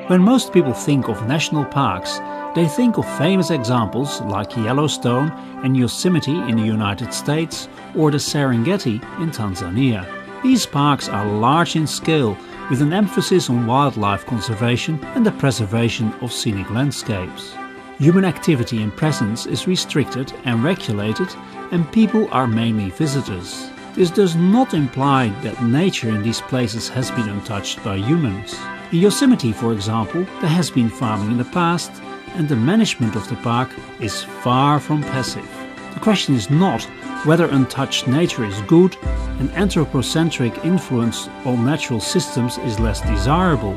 When most people think of national parks, they think of famous examples like Yellowstone and Yosemite in the United States or the Serengeti in Tanzania. These parks are large in scale, with an emphasis on wildlife conservation and the preservation of scenic landscapes. Human activity and presence is restricted and regulated, and people are mainly visitors. This does not imply that nature in these places has been untouched by humans. In Yosemite, for example, there has been farming in the past, and the management of the park is far from passive. The question is not whether untouched nature is good, an anthropocentric influence on natural systems is less desirable.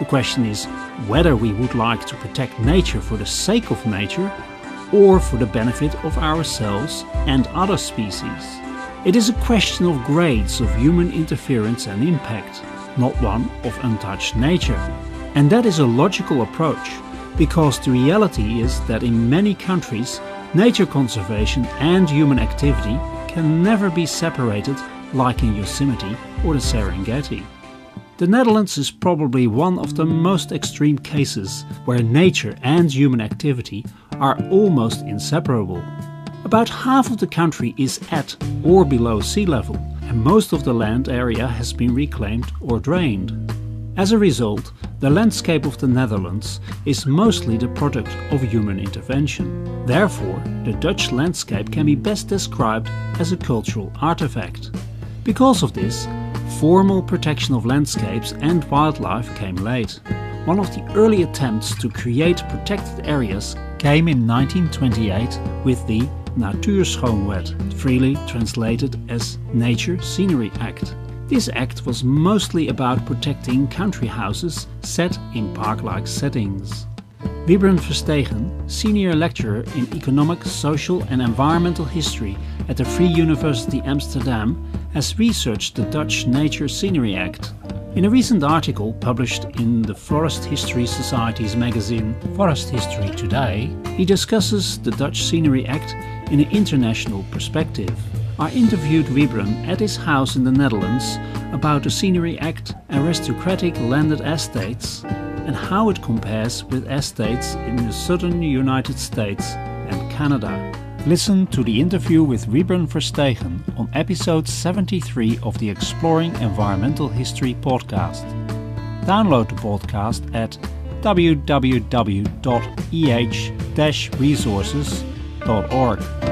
The question is whether we would like to protect nature for the sake of nature or for the benefit of ourselves and other species. It is a question of grades of human interference and impact, not one of untouched nature. And that is a logical approach, because the reality is that in many countries, nature conservation and human activity can never be separated, like in Yosemite or the Serengeti. The Netherlands is probably one of the most extreme cases where nature and human activity are almost inseparable. About half of the country is at or below sea level, and most of the land area has been reclaimed or drained. As a result, the landscape of the Netherlands is mostly the product of human intervention. Therefore, the Dutch landscape can be best described as a cultural artifact. Because of this, formal protection of landscapes and wildlife came late. One of the early attempts to create protected areas came in 1928 with the Natuurschoonwet, freely translated as Nature Scenery Act. This act was mostly about protecting country houses set in park-like settings. Wiebren Verstegen, senior lecturer in economic, social and environmental history at the Free University Amsterdam, has researched the Dutch Nature Scenery Act. In a recent article published in the Forest History Society's magazine Forest History Today, he discusses the Dutch Scenery Act in an international perspective. I interviewed Wiebren at his house in the Netherlands about the Scenery Act, aristocratic landed estates, and how it compares with estates in the southern United States and Canada. Listen to the interview with Wiebren Verstegen on episode 73 of the Exploring Environmental History podcast. Download the podcast at www.eh-resources.org.